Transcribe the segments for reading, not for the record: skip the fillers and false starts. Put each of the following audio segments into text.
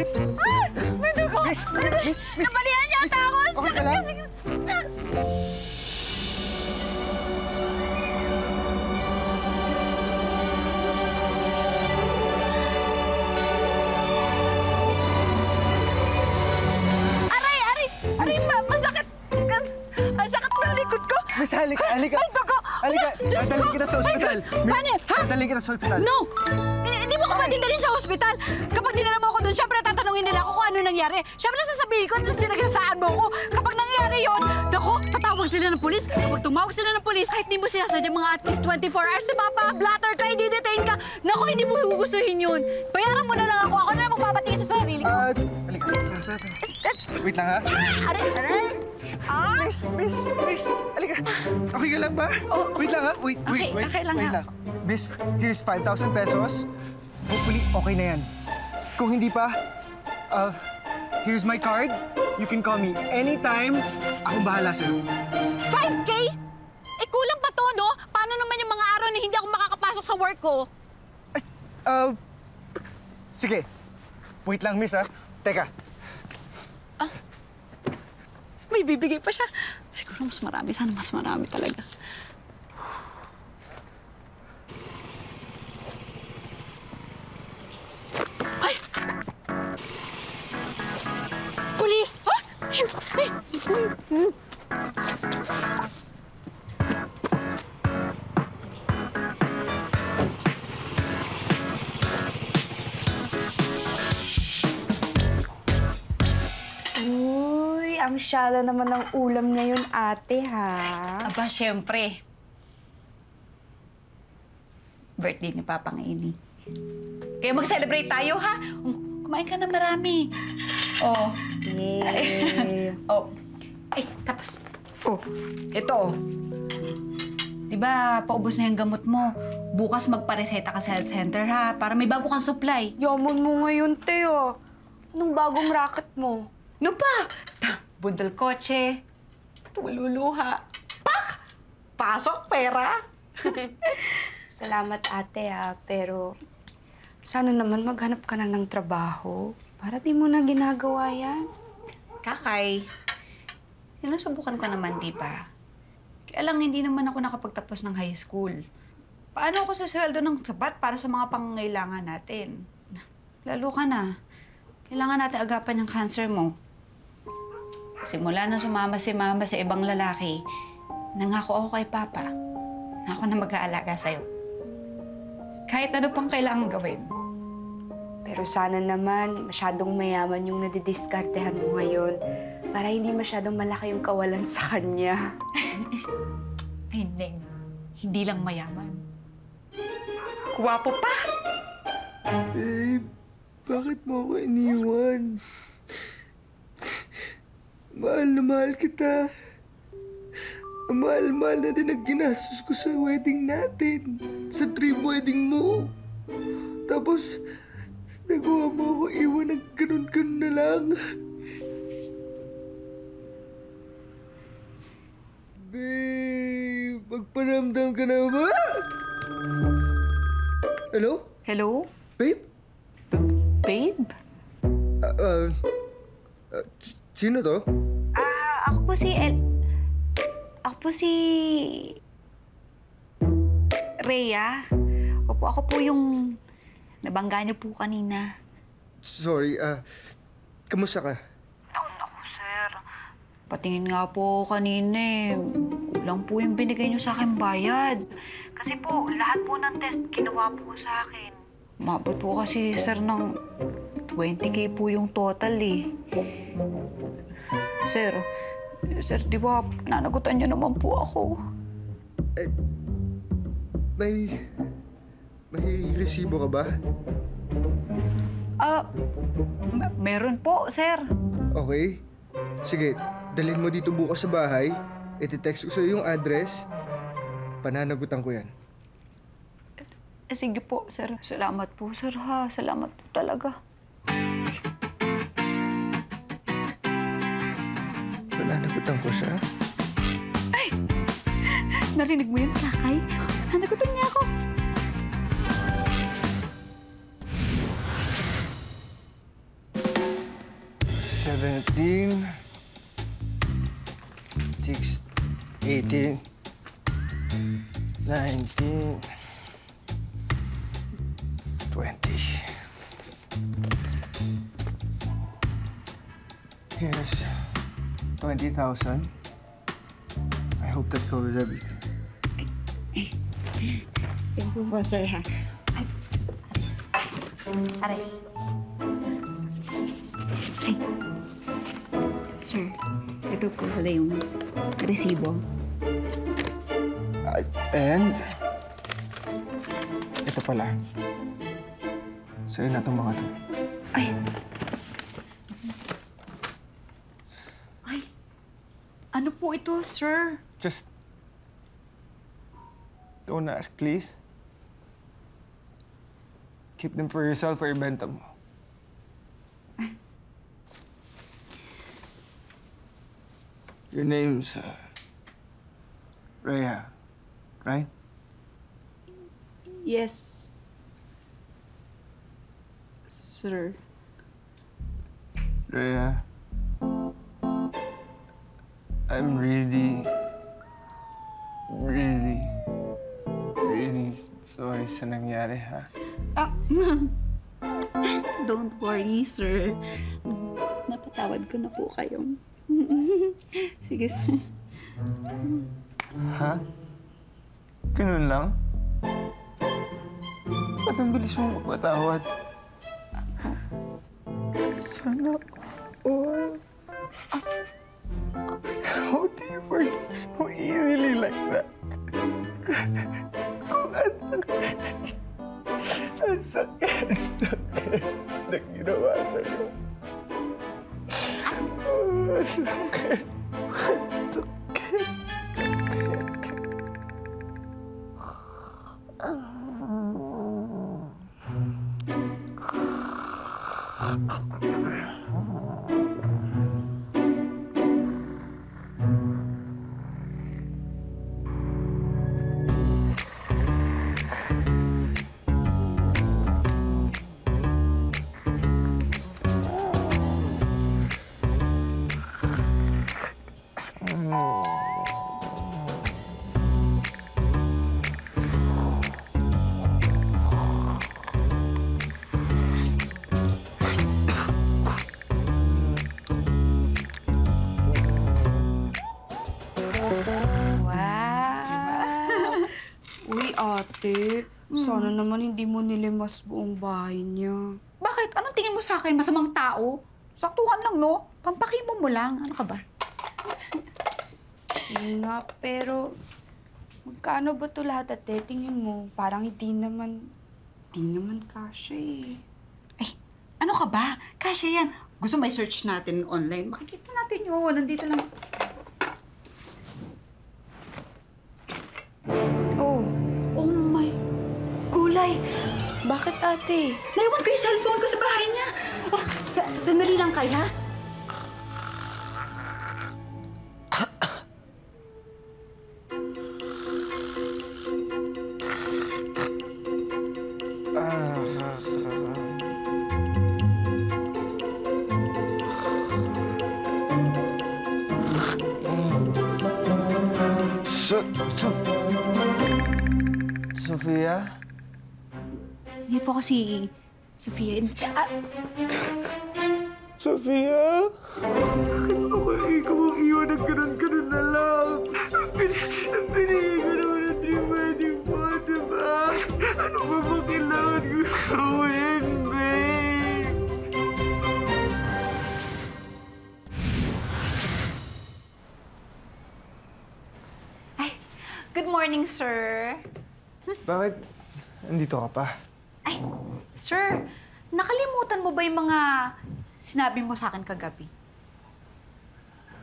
Miss! May dugo! Miss! Nabalian niya ata ako! Okay ka lang? Kasi... Aray! Masakit! Ang sakit ng likod ko! Miss, halika! May dugo! Halika! Diyos ko! Dadalhin kita sa ospital! Paano? Ha? Dadalhin kita sa ospital! No! Hindi mo ko pwedeng dalhin sa ospital. Kapag dinala mo ako doon, syempre tatanungin nila ako kung ano nangyari. Syempre sasabihin ko na sinagasaan mo ko. Kapag nangyari yon, naku, tatawag sila ng pulis. Kapag tumawag sila ng pulis, kahit di mo sinasadya mga at least 24 hours, mapa-blatter ka, i-detain ka. Naku, hindi mo gugustuhin yun. Bayaran mo na lang ako. Ako na lang magpapatingin sa sarili ko. Halika. Wait lang, ha? Aray! Miss! Halika. Okay ka lang ba? Wait lang, ha? Wait lang. Miss, here's 5,000 pesos. Hopefully, okay na yan. Kung hindi pa, here's my card. You can call me anytime. Ako bahala sa'yo. 5K? Eh, kulang pa to, no? Paano naman yung mga araw na hindi ako makakapasok sa work ko? Sige. Wait lang, miss, ha? Teka. May bibigay pa siya. Siguro mas marami. Sana mas marami talaga. Ay! Pulis! Ha? Uy, ang syala naman ng ulam ngayon, ate, ha? Aba, syempre. Birthday ni Papa ngayon, eh. Kaya mag-celebrate tayo, ha? Kumain ka na marami. Oh. Yay! Oh. Ay, tapos, ito. Diba, paubos na yung gamot mo. Bukas magpareseta ka sa health center, ha? Para may bago kang supply. Yaman mo ngayon, Teo. Anong bagong racket mo? No pa! Bundol kotse. Tululuha. Pak! Pasok pera. Salamat, ate, ha. Pero sana naman maghanap ka na ng trabaho. Para di mo na ginagawa yan. Kakay, sinusubukan ko naman, di ba? Kaya lang, hindi naman ako nakapagtapos ng high school. Paano ako sasweldo ng sapat para sa mga pangangailangan natin? Lalo ka na. Kailangan natin agapan yung cancer mo. Simula nang sumama si Mama sa ibang lalaki, nangako ako kay Papa na ako na mag-aalaga sa'yo. Kahit ano pang kailangan gawin. Pero sana naman masyadong mayaman yung nadidiskartehan mo ngayon para hindi masyadong malaki yung kawalan sa kanya. Ay, Neng. Hindi lang mayaman. Guwapo pa! Babe, bakit mo ako iniwan? Mahal na mahal kita. Mahal-mahal na din ang ginastos ko sa wedding natin. Sa dream wedding mo. Tapos, nagawa mo ako iwan ng ganun-ganun na lang. Babe, magparamdam ka na ba? Hello? Hello? Babe? Babe? Sino to? Ako po si Rhea. Opo, ako po yung nabangga niyo po kanina. Sorry, kamusta ka? Naku, sir. Patingin nga po kanina eh. Kulang po yung binigay niyo sa akin bayad. Kasi po, lahat po ng test ginawa po sa akin. Umabot po kasi, sir, ng 20K po yung total eh. Sir, di ba, nanagutan niyo naman po ako. May resibo ka ba? Meron po, sir. Okay. Sige, dalhin mo dito bukas sa bahay. Iti-text ko sa'yo yung address. Pananagutan ko yan. Sige po, sir. Salamat po, sir, ha. Salamat po talaga. Pananagutan ko siya? Ay! Narinig mo yun, Kakay? Nanagutan niya ako. 17, 18, 19, 20. Here's 20,000. I hope that covers everything. Thank you po, sir, ha? Aray. Ay. Sir, ito po pala yung resibo. And ito pala. Sa'yo na itong mga to. Ay. Ay. Ano po ito, sir? Just don't ask, please. Keep them for yourself or ibenta mo. Your name's Rhea, right? Yes. Sir. Rhea, I'm really sorry sa nangyari, ha? Ah, don't worry, sir. Napatawad ko na po kayo. Sige, sir. Ha? Ganun lang? Ba't ang bilis mong magpatawad? Sana all. How do you forgive so easily like that? Kung ang sakit na ginawa sa'yo. Ang sakit. Wow! Uy, ate. Sana naman hindi mo nilimas buong bahay niya. Bakit? Anong tingin mo sa akin? Masamang tao? Saktuhan lang, no? Pampakimo mo lang. Ano ka ba? Sige nga, pero magkano ba ito lahat, ate? Tingin mo, parang hindi naman kasya eh. Ay, ano ka ba? Kasya yan. Gusto may search natin online. Makikita natin yun. Nandito lang. Oh, Oh my... Gulay! bakit ate? Naiwan ko yung cellphone ko sa bahay niya. Oh, sandali lang kayo, ha? Sofia? Hindi po ako si Sofia. Sofia? Ako, ikaw ang iwan ng ganun na lang. Pinigil ko naman ang tribading mo, diba? Ano ba ba kailangan ko gawin, babe? Ay, good morning, sir. Bakit andito ka pa? Ay, sir, nakalimutan mo ba yung mga sinabi mo sa akin kagabi?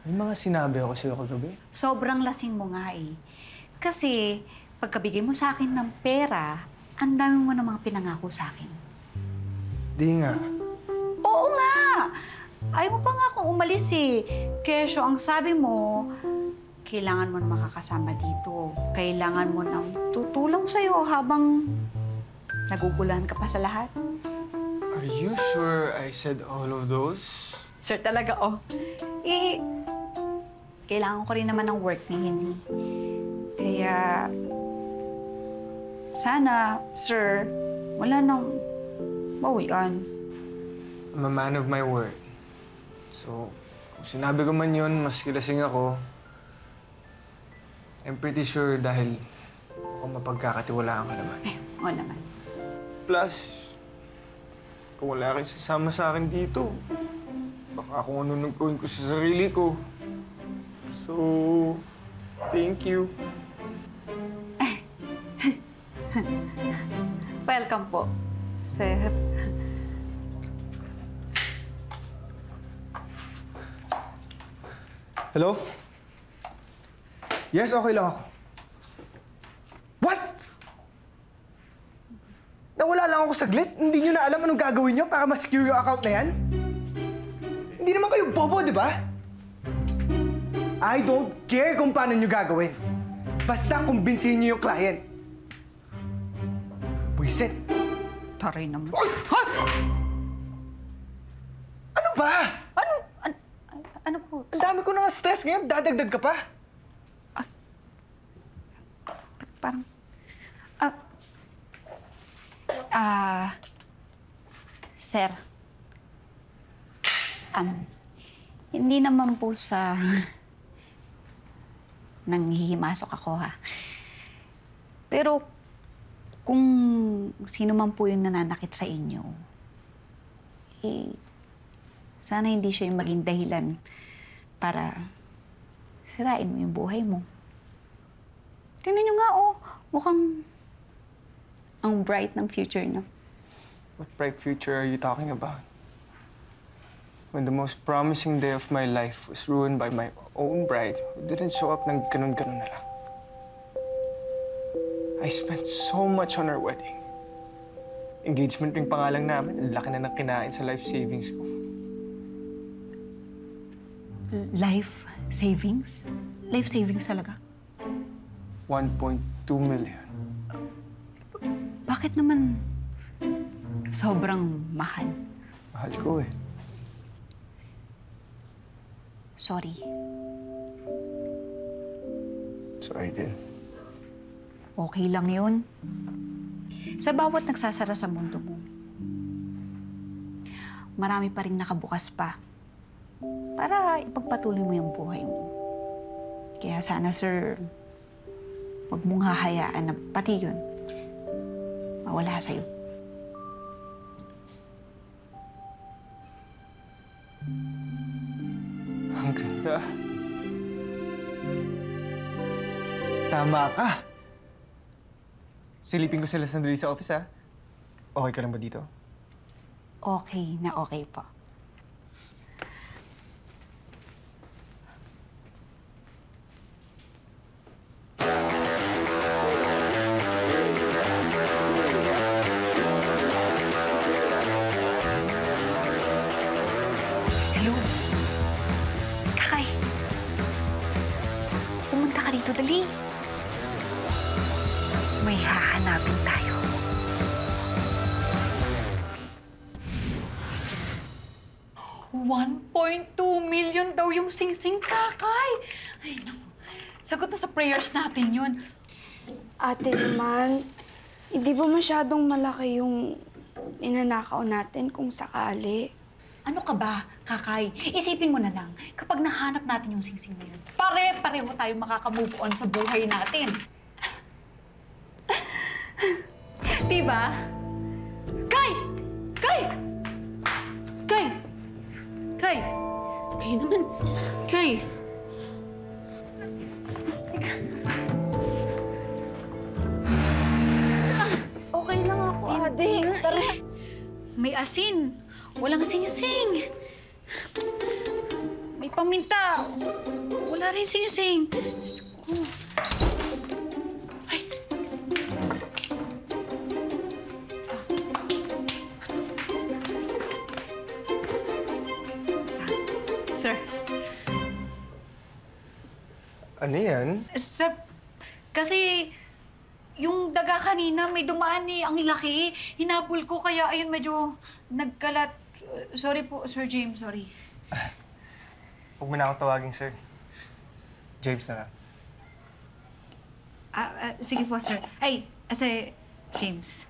May mga sinabi ako sa'yo kagabi. Sobrang lasing mo nga eh. Kasi pagkabigay mo sa akin ng pera, ang dami mo namang pinangako sa akin. Di nga. Oo nga! Ayaw mo pa nga akong umalis eh. Kesyo, ang sabi mo, kailangan mo na makakasama dito. Kailangan mo nang tutulong sa'yo habang nagugulahan ka pa sa lahat. Are you sure I said all of those? Sir talaga, oh. Eh, kailangan ko rin naman ng work ngayon. Kaya, sana, sir, wala nang bawian. I'm a man of my word. So, kung sinabi ko man yun, mas kilasing ako, I'm pretty sure dahil ako mapagkakatiwalaan ka naman. Oo naman. Plus, kung wala kang sasama sa akin dito, baka kung ano nang gawin ko sa sarili ko. So, thank you. Welcome po, sir. Hello? Yes, okay lang ako. What? Nawala lang ako saglit? Hindi nyo na alam anong gagawin nyo para ma-secure yung account na yan? Hindi naman kayo bobo, di ba? I don't care kung paano nyo gagawin. Basta kumbinsihin nyo yung client. Buisit. Taray naman. Oy! Ha? Ano ba? Ano po? Ang dami ko na stress ngayon. Dadagdag ka pa. Parang... Sir. Hindi naman po sa... nanghihimasok ako, ha? Pero kung sino man po yung nananakit sa inyo, eh, sana hindi siya yung maging dahilan para sirain mo yung buhay mo. Tingnan nyo nga, oh. Mukhang ang bright ng future niyo. What bright future are you talking about? When the most promising day of my life was ruined by my own bride who didn't show up ng ganun-ganun na lang. I spent so much on our wedding. Engagement ring pa nga lang namin, ang laki na ng kinain sa life savings ko. Life savings? Life savings talaga? 1.2 million. Bakit naman sobrang mahal? Mahal ko eh. Sorry. Sorry din. Okay lang yun. Sa bawat nagsasara sa mundo mo, marami pa rin nakabukas pa para ipagpatuloy mo yung buhay mo. Kaya sana, sir, huwag mong hahayaan na pati yun mawala sa'yo. Ang ganda. Tama ka. Silipin ko sila sandali sa office, ha? Okay ka lang ba dito? Okay na okay po. Hello? Kakay. Pumunta ka dito, dali. May hahanapin tayo. $1.2 million daw yung sing-sing, Kakay. Ay, naku. Sagot na sa prayers natin yun. Ate naman, hindi ba masyadong malaki yung inanakaw natin kung sakali? Ano ka ba, Kakay? Isipin mo na lang, kapag nahanap natin yung sing-sing na yun, pare-pareho tayo makaka-move on sa buhay natin. Diba? Kay! Kay! Kay! Kay! Kay naman. Kay! Okay lang ako, ate. Tara. May asin. Walang sing-sing. May paminta. Wala rin sing-sing. Diyos ko. Ay. Sir. Ano yan? Sir, kasi yung daga kanina may dumaan eh. Ang laki. Hinabol ko kaya ayun medyo nagkalat. Sorry po, Sir James. Sorry. Huwag mo na akong tawagin, sir. James na lang. Sige po, sir. Ay, James.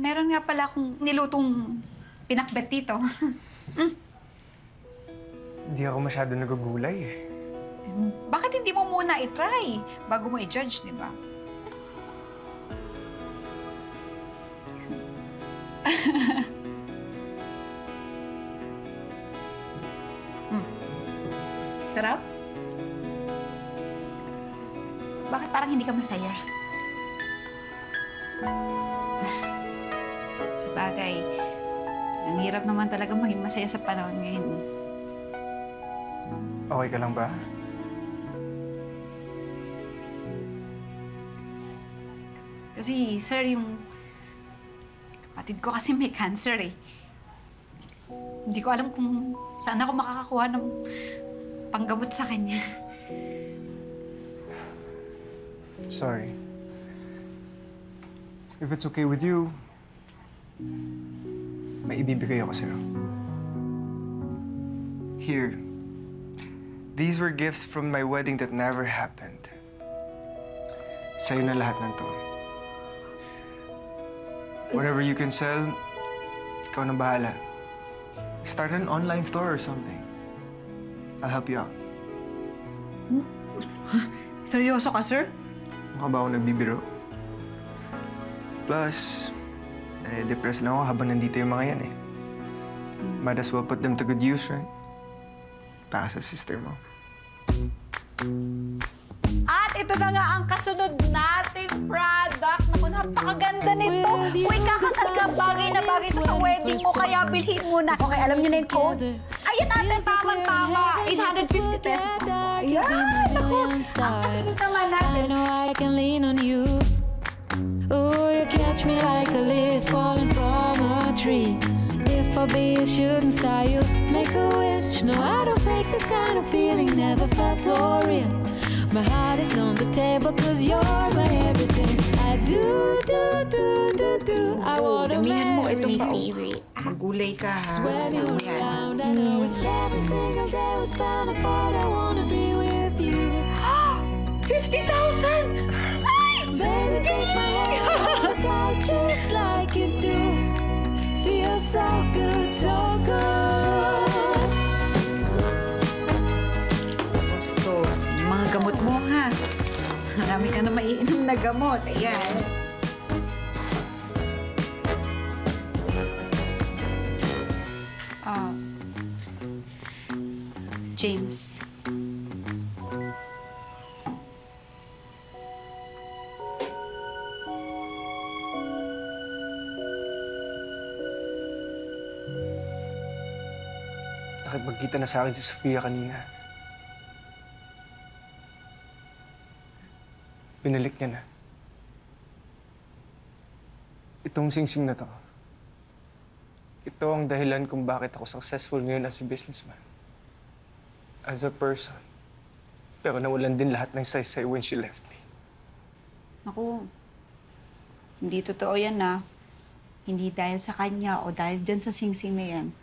Meron nga pala akong nilutong pinakbet dito. Hindi ako masyado nagugulay eh. Bakit hindi mo muna i-try bago mo i-judge, di ba? Sarap? Bakit parang hindi ka masaya? Sabagay, ang hirap naman talaga maging masaya sa panahon ngayon. Okay ka lang ba? Kasi, sir, yung kapatid ko kasi may cancer eh. Hindi ko alam kung saan ako makakakuha ng panggamot sa kanya. Sorry. If it's okay with you, may ibibigay ako sa'yo. Here. These were gifts from my wedding that never happened. Sa'yo na lahat ng to. Whatever you can sell, ikaw na bahala. Start an online store or something. I'll help you out. Seryoso ka, sir? Mukha ba ako nagbibiro? Plus, nare-depress lang ako habang nandito yung mga yan eh. Might as well put them to good use, right? Para sa sister mo. At ito na nga ang kasunod nating product. Naku, napakaganda nito. Uy, kakasal ka, bagay na bagay ito sa wedding mo, kaya bilhin mo na. Okay, alam niyo na yung code? Ayun natin, tamang-tama. 850 pesos. Ayan, naku. Ang kasunod naman natin. I know I can lean on you. Oh, you catch me like a leaf falling from a tree. If I be a shooting star, you make a wish. No, I don't fake this kind of feeling. Never felt so real. My heart is on the table 'cause you're my everything. I do. I wanna Damihan mo marry itong you. favorite. Magulay ka, ha? When you're Ano yan? around, I know it's every single day we spend apart. I wanna be with you. 50,000! Ay! Baby, take my hand, hold it tight just like you do. Feels so good, so good. So, yung mga gamot mo, ha? Marami ka na maiinom na gamot. Ayan. James. Nakipagkita na sa akin si Sofia kanina. Binalik niya na. Itong singsing na to. Ito ang dahilan kung bakit ako successful ngayon as a businessman. As a person. Pero nawalan din lahat ng saysay when she left me. Naku, hindi totoo yan, na. Hindi dahil sa kanya o dahil dyan sa singsing na yan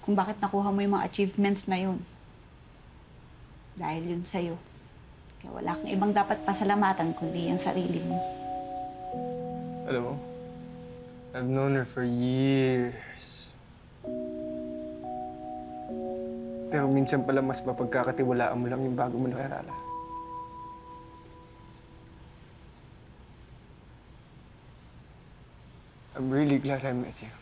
kung bakit nakuha mo yung mga achievements na yun. Dahil yun sa'yo. Kaya wala kang ibang dapat pasalamatan kundi yung sarili mo. Alam mo, I've known her for years. Pero minsan pala mas mapagkakatiwalaan mo lang yung bago mo nakilala. I'm really glad I met you.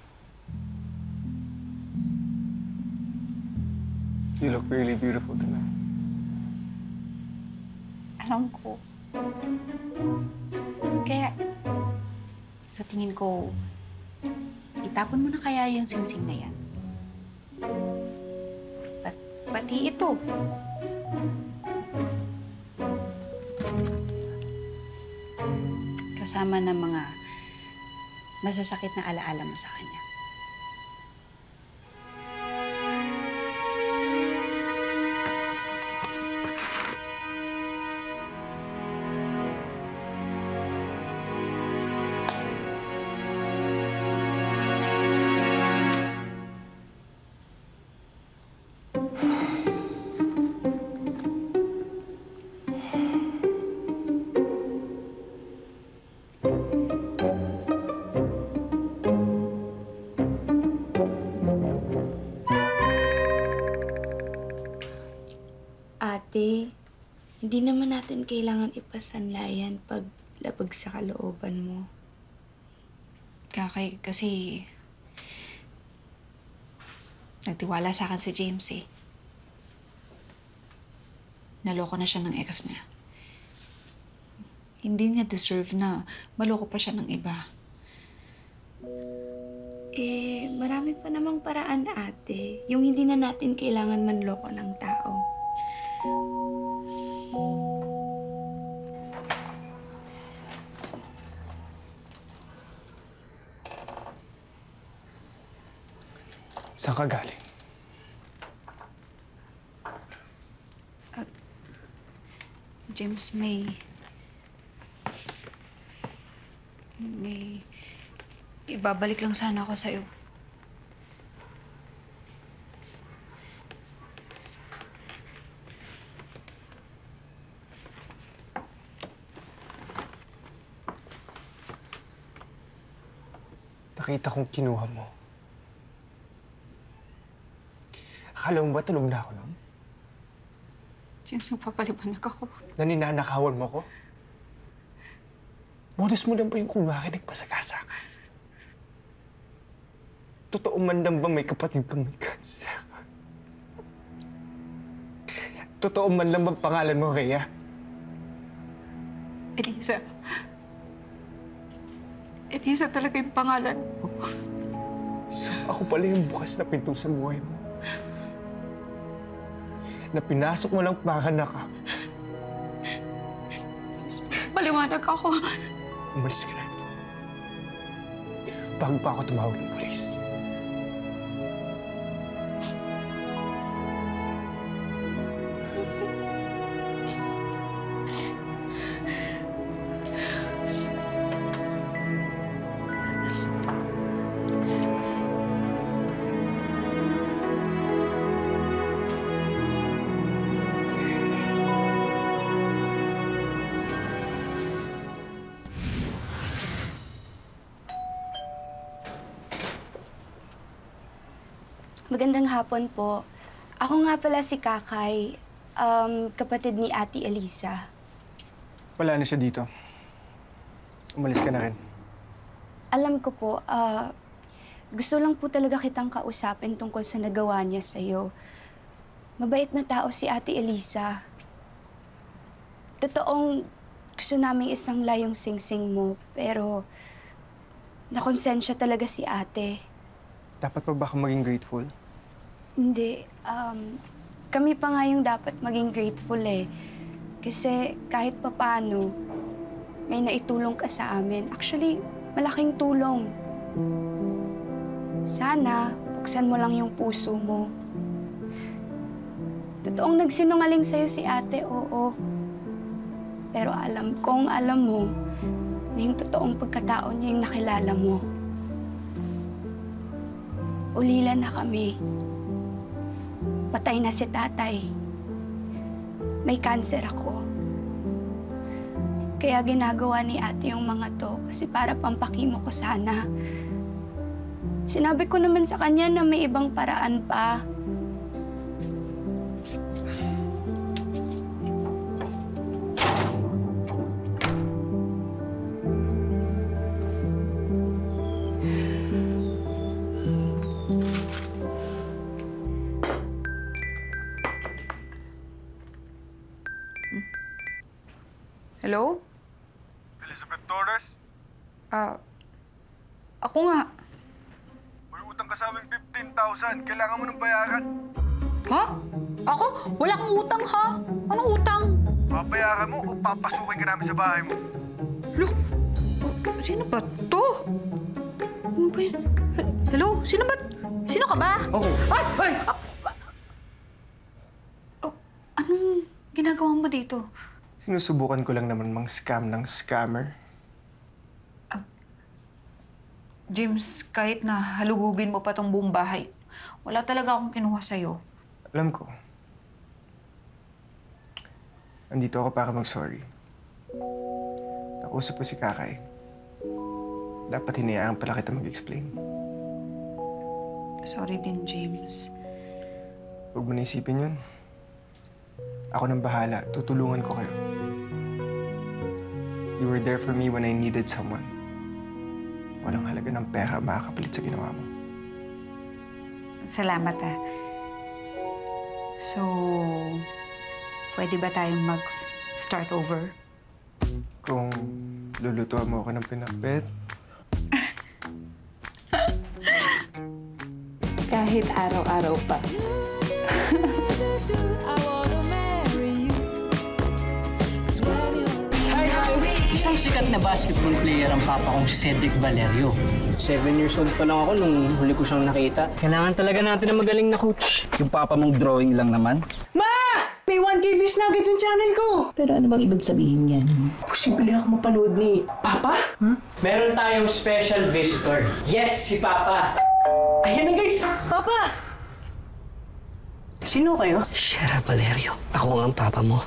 You look really beautiful tonight. Alam ko. Kaya, sa tingin ko, itapon mo na kaya yung singsing na yan. Pati ito. Kasama ng mga masasakit na alaala mo sa kanya. natin kailangan ipasanlayan pag labag sa kalooban mo. Kakay, kasi nagtiwala sa akin si James eh. Naloko na siya ng ex niya. Hindi niya deserve na maloko pa siya ng iba. Marami pa namang paraan, ate. Yung hindi na natin kailangan manloko ng tao. Saan ka galing? James, may ibabalik lang sana ako sa'yo. Nakita kong kinuha mo. Akala mo ba tulog na ako nun? James, nagpapaliwanag ako. Naninanakawan mo ko? Modus mo lang ba yung kunwari nagpasagasa ka? Totoo man lang ba may kapatid kang may cancer? Totoo man lang ba pangalan mo, Rhea? Elisa. Elisa talaga yung pangalan mo. So, ako pala yung bukas na pinto sa buhay mo. Na pinasok mo lang para ka. Paliwanag ako. Umalis ka na. Bago pa ako tumawag ng polis. Magandang hapon po. Ako nga pala si Kakay, kapatid ni Ate Elisa. Wala na siya dito. Umalis ka na rin. Alam ko po, gusto lang po talaga kitang kausapin tungkol sa nagawa niya sa'yo. Mabait na tao si Ate Elisa. Totoong gusto naming isang layong singsing mo, pero nakonsensya talaga si ate. Dapat pa ba ako maging grateful? Hindi. Kami pa nga yung dapat maging grateful eh. Kasi kahit papano, may naitulong ka sa amin. Actually, malaking tulong. Sana, buksan mo lang yung puso mo. Totoong nagsinungaling sa'yo si ate, oo. Pero alam kong alam mo na yung totoong pagkatao niya yung nakilala mo. Ulila na kami. Patay na si tatay. May cancer ako. Kaya ginagawa ni ate yung mga to kasi para pampakimo ko sana. Sinabi ko naman sa kanya na may ibang paraan pa. Hello? Elizabeth Torres, Ako nga. may utang ka sa amin 15,000. Kailangan mo nang bayaran. Ha? Ako? Wala akong utang, ha? Anong utang? Babayaran mo o papasukin ka namin sa bahay mo. Hello? Sino ba to? Ano ba yan? Hello? Sino ba? Sino ka ba? Ako. Ay! Oh, anong ginagawa mo dito? Sinusubukan ko lang naman mang-scam ng scammer. James, kahit na halugugin mo pa tong buong bahay, wala talaga akong kinuha sa'yo. Alam ko. Andito ako para mag-sorry. Nakusap ko si Kakay. Dapat hinayaan pala kita mag-explain. Sorry din, James. Huwag mo naisipin yun. Ako nang bahala. Tutulungan ko kayo. You were there for me when I needed someone. Walang halaga ng pera makakapalit sa ginawa mo. Salamat ah. So, pwede ba tayong mag-start over? Kung lulutuan mo ako ng pinakbet, Kahit araw-araw pa. I wanna marry you. 'Cause when you're Hi guys! Isang sikat na basketball player ang papa kong si Cedric Valerio. 7 years old pa lang ako nung huli ko siyang nakita. Kailangan talaga natin ng magaling na coach. Yung papa mong drawing lang naman. Ma! May 1K views na agad yung channel ko! Pero ano bang ibig sabihin yan? Posible ako mapanood ni Papa? Meron tayong special visitor. Yes, si Papa! Ayan na guys! Papa! Sino kayo? Sheriff Valerio, ako nga ang papa mo.